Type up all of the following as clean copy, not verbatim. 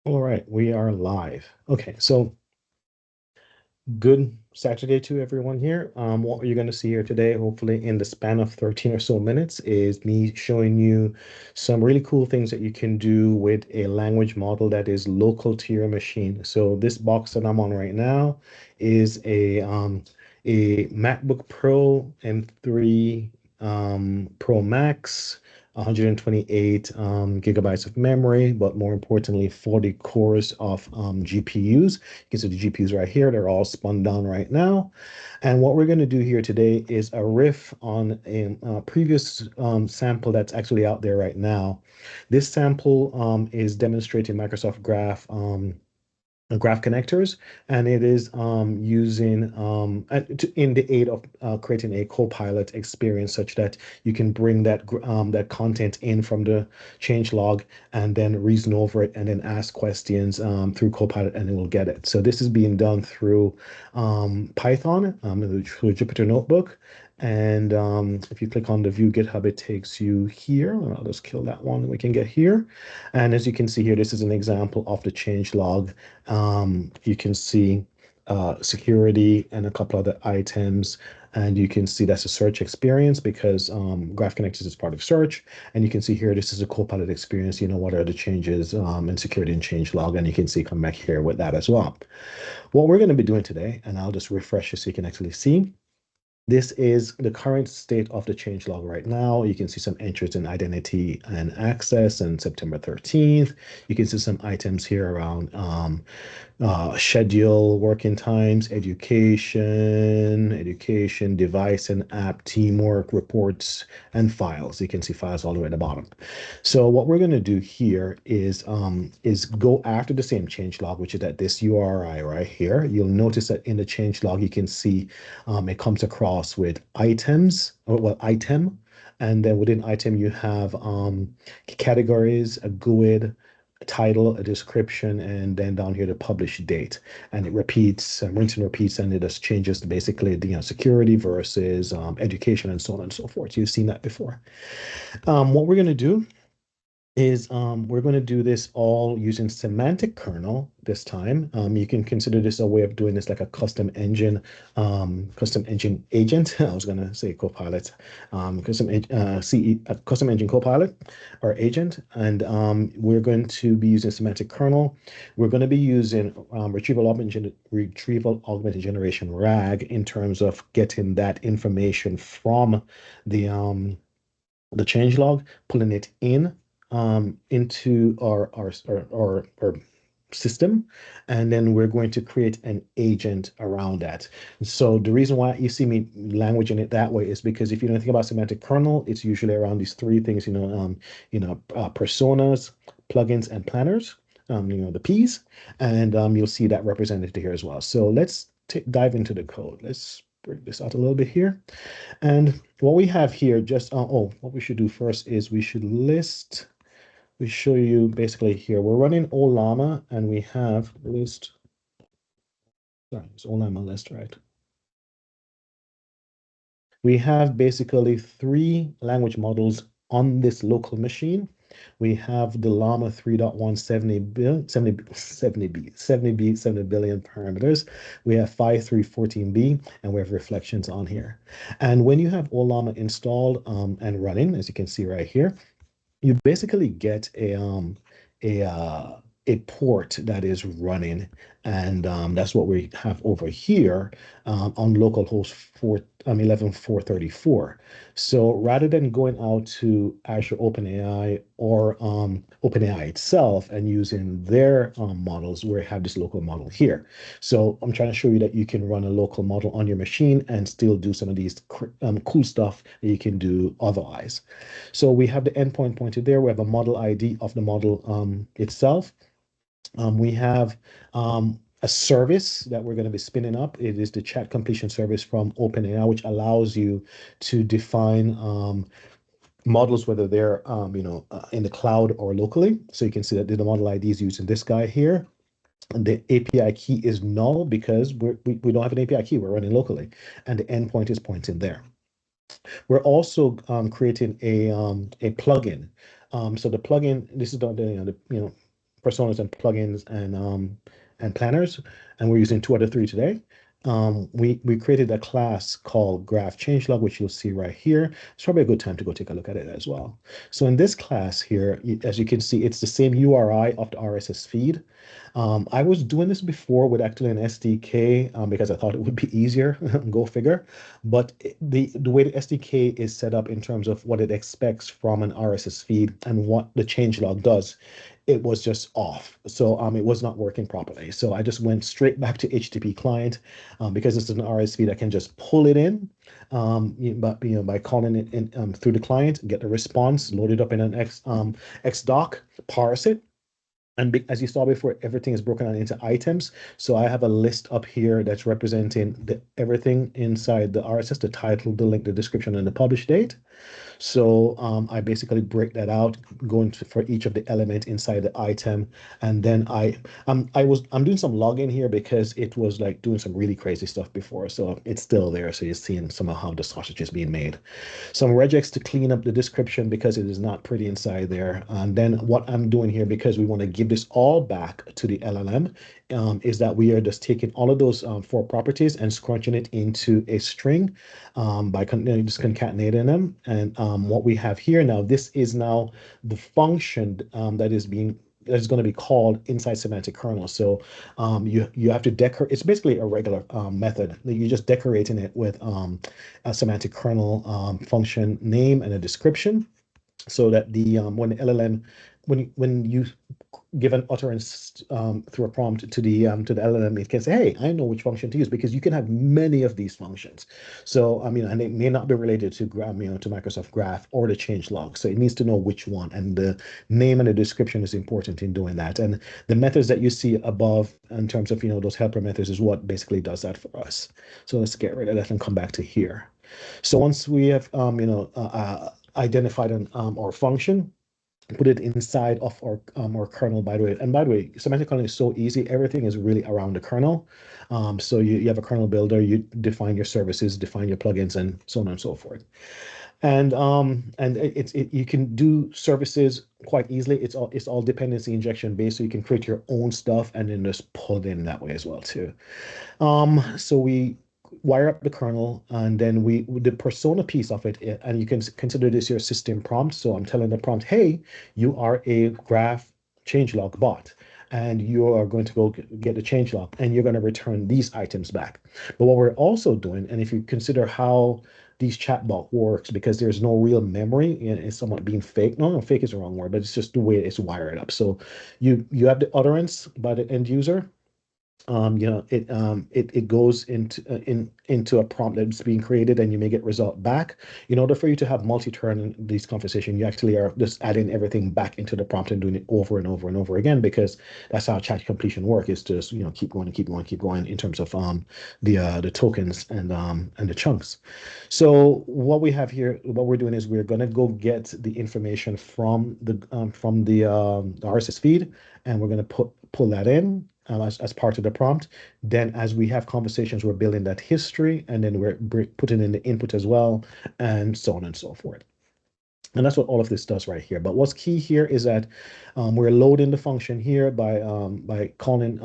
All right, we are live. Okay, so good Saturday to everyone here. What you're going to see here today, hopefully in the span of 13 or so minutes, is me showing you some really cool things that you can do with a language model that is local to your machine. So this box that I'm on right now is a MacBook Pro M3 Pro Max. 128 gigabytes of memory, but more importantly, 40 cores of GPUs. You can see the GPUs right here. They're all spun down right now. And what we're going to do here today is a riff on a previous sample that's actually out there right now. This sample is demonstrating Microsoft Graph connectors, and it is using in the aid of creating a co-pilot experience such that you can bring that content in from the changelog and then reason over it and then ask questions through Copilot, and it will get it. So this is being done through Python, through Jupyter Notebook. And if you click on the view GitHub, it takes you here. I'll just kill that one. We can get here. And as you can see here, this is an example of the changelog. You can see security and a couple other items. And you can see that's a search experience because Graph Connectors is part of search. And you can see here, this is a Copilot experience. You know, what are the changes in security and changelog? And you can see come back here with that as well. What we're going to be doing today, and I'll just refresh it so you can actually see. This is the current state of the changelog right now. You can see some entries in identity and access and September 13th. You can see some items here around schedule, working times, education, device and app, teamwork, reports, and files. You can see files all the way at the bottom. So what we're going to do here is go after the same changelog, which is at this URI right here. You'll notice that in the changelog, you can see it comes across with items, or well, item, and then within item you have categories, a GUID, a title, a description, and then down here the publish date. And it repeats, rinse and repeats, and it just changes basically the security versus education and so on and so forth. You've seen that before. What we're going to do is we're going to do this all using Semantic Kernel this time. You can consider this a way of doing this like a custom engine agent. I was going to say Copilot, custom engine Copilot or agent. And we're going to be using Semantic Kernel. We're going to be using Retrieval-Augmented Generation, RAG, in terms of getting that information from the changelog, pulling it in into our system, and then we're going to create an agent around that. So the reason why you see me languaging it that way is because if you don't think about semantic kernel, it's usually around these three things, personas, plugins, and planners, the P's, and you'll see that represented here as well. So let's dive into the code. Let's break this out a little bit here. And what we have here, what we should do first is we should show you basically here, we're running Llama and we have list, sorry, it's Llama list, right? We have basically 3 language models on this local machine. We have the Llama3.1 70 billion parameters. We have 5314b, and we have reflections on here. And when you have Llama installed and running, as you can see right here, you basically get a port that is running, and that's what we have over here on localhost 11434. So rather than going out to Azure OpenAI or OpenAI itself and using their models, we have this local model here. So I'm trying to show you that you can run a local model on your machine and still do some of these cool stuff that you can do otherwise. So we have the endpoint pointed there. We have a model ID of the model itself. We have a service that we're going to be spinning up. It is the chat completion service from OpenAI, which allows you to define models, whether they're in the cloud or locally. So you can see that the model ID is using this guy here. And the API key is null because we don't have an API key. We're running locally, and the endpoint is pointing there. We're also creating a plugin. So the plugin, this is personas and plugins and planners, and we're using 2 out of 3 today. We created a class called Graph Changelog, which you'll see right here. It's probably a good time to go take a look at it as well. So in this class here, as you can see, it's the same URI of the RSS feed. I was doing this before with actually an SDK because I thought it would be easier, go figure. But the way the SDK is set up in terms of what it expects from an RSS feed and what the changelog does, it was just off. So it was not working properly. So I just went straight back to HTTP client because it's an RSS feed. I can just pull it in, but by calling it in through the client, get the response, load it up in an XDoc, parse it. And as you saw before, everything is broken down into items. So I have a list up here that's representing everything inside the RSS, the title, the link, the description, and the publish date. So I basically break that out, going for each of the element inside the item, and then I'm doing some logging here because it was like doing some really crazy stuff before, so it's still there. So you're seeing some of how the sausage is being made. Some regex to clean up the description because it is not pretty inside there. And then what I'm doing here, because we want to give this all back to the LLM, is that we are just taking all of those 4 properties and scrunching it into a string by just concatenating them. And what we have here now, this is now the function that is going to be called inside semantic kernel. So you have to decorate. It's basically a regular method. You're just decorating it with a semantic kernel function name and a description, so that the when the LLM when you give an utterance through a prompt to the LLM, it can say, "Hey, I know which function to use," because you can have many of these functions. So and it may not be related to to Microsoft Graph or the changelog. So it needs to know which one, and the name and the description is important in doing that. And the methods that you see above, in terms of those helper methods, is what basically does that for us. So let's get rid of that and come back to here. So once we have identified our function, put it inside of our kernel, by the way. And by the way, semantic kernel is so easy. Everything is really around the kernel. So you have a kernel builder, you define your services, define your plugins, and so on and so forth. And you can do services quite easily. It's all dependency injection based, so you can create your own stuff and then just pull it in that way as well too. So we wire up the kernel, and then the persona piece of it, and you can consider this your system prompt. So I'm telling the prompt, hey, you are a graph changelog bot, and you are going to go get the changelog, and you're going to return these items back. But what we're also doing, and if you consider how these chatbot works, because there's no real memory, and it's somewhat being fake. No, fake is the wrong word, but it's just the way it's wired up. So you have the utterance by the end user. It goes into a prompt that's being created, and you may get result back. In order for you to have multi-turn in these conversations, you actually are just adding everything back into the prompt and doing it over and over and over again, because that's how chat completion work, is to just keep going and keep going and keep going in terms of the tokens and the chunks. So what we have here, what we're doing is we're going to go get the information from the RSS feed, and we're going to pull that in as part of the prompt. Then as we have conversations, we're building that history, and then we're putting in the input as well, and so on and so forth. And that's what all of this does right here. But what's key here is that we're loading the function here by calling,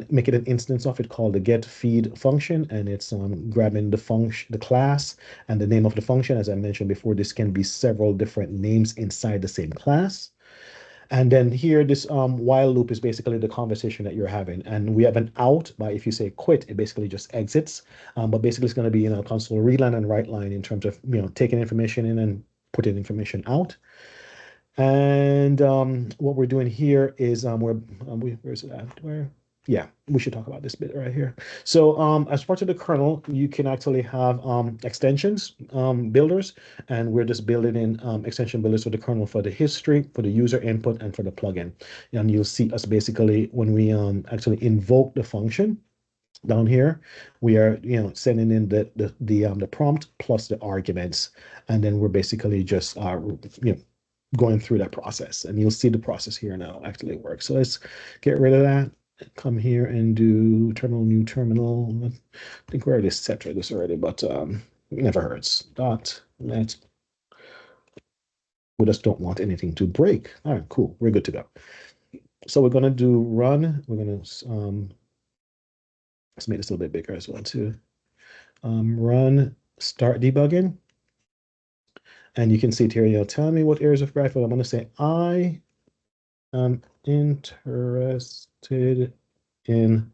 making an instance of it called the get feed function, and it's grabbing the function, the class, and the name of the function. As I mentioned before, this can be several different names inside the same class. And then here, this while loop is basically the conversation that you're having. And we have an out by, if you say quit, it basically just exits. But basically it's going to be console read line and write line in terms of taking information in and putting information out. And what we're doing here is where's it at? Yeah, we should talk about this bit right here. So as part of the kernel, you can actually have extensions builders, and we're just building in extension builders for the kernel, for the history, for the user input, and for the plugin. And you'll see us basically when we actually invoke the function down here, we are sending in the prompt plus the arguments, and then we're basically just going through that process, and you'll see the process here now actually work. So let's get rid of that. Come here and do terminal, new terminal. I think we already set this already, but it never hurts. .net. We just don't want anything to break. All right, cool. We're good to go. So we're going to do run. We're going to, let's make this a little bit bigger as well too. Run start debugging. And you can see it here, tell me what areas of graph. I'm going to say, I am interested in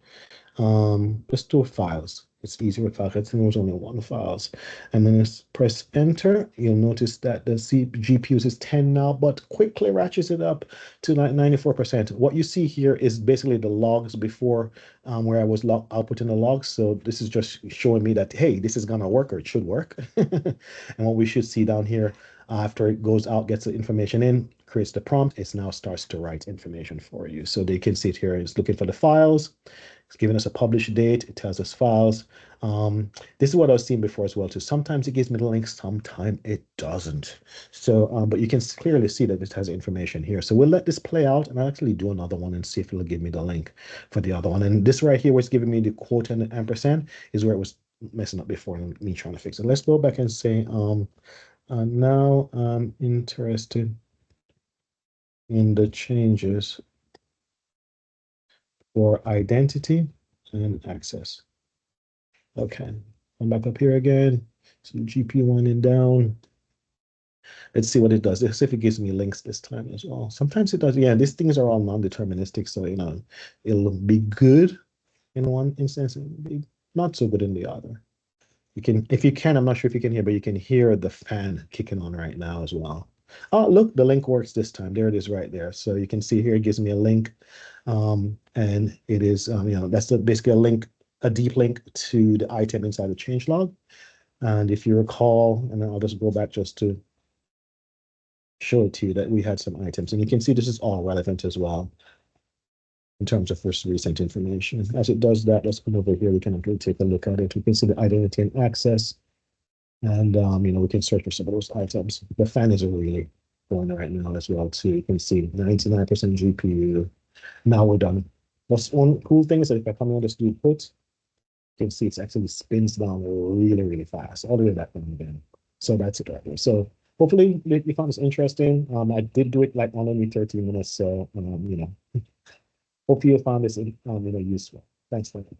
just two files. It's easier with files. There's only one files. And then press enter. You'll notice that the GPU is 10 now, but quickly ratchets it up to like 94%. What you see here is basically the logs before where I was outputting the logs. So this is just showing me that, hey, this is gonna work, or it should work. And what we should see down here after it goes out, gets the information in, creates the prompt, it now starts to write information for you. So they can see it here. It's looking for the files. It's giving us a publish date. It tells us files. This is what I was seeing before as well too. Sometimes it gives me the link, sometimes it doesn't. So, but you can clearly see that it has information here. So we'll let this play out, and I'll actually do another one and see if it'll give me the link for the other one. And this right here, where it's giving me the quote and the ampersand, is where it was messing up before and me trying to fix it. Let's go back and say, now I'm interested in the changes for identity and access. Okay, I'm back up here again. So GP winding down. Let's see what it does. Let's see if it gives me links this time as well. Sometimes it does. Yeah, these things are all non-deterministic, so it'll be good in one instance and be not so good in the other. You can, if you can, I'm not sure if you can hear, but you can hear the fan kicking on right now as well. Oh, look, the link works this time. There it is right there. So you can see here, it gives me a link. And it is, that's basically a link, a deep link to the item inside the changelog. And if you recall, and then I'll just go back just to show it to you that we had some items. And you can see this is all relevant as well in terms of first recent information. As it does that, let's come over here. We can actually take a look at it. We can see the identity and access. And, we can search for some of those items. The fan is really going right now as well, too. You can see 99% GPU. Now we're done. What's one cool thing is that if I come on this do put, you can see it actually spins down really, really fast, all the way back down again. So that's it right there. So hopefully you found this interesting. I did do it like only 13 minutes. So, hopefully you found this, useful. Thanks for that.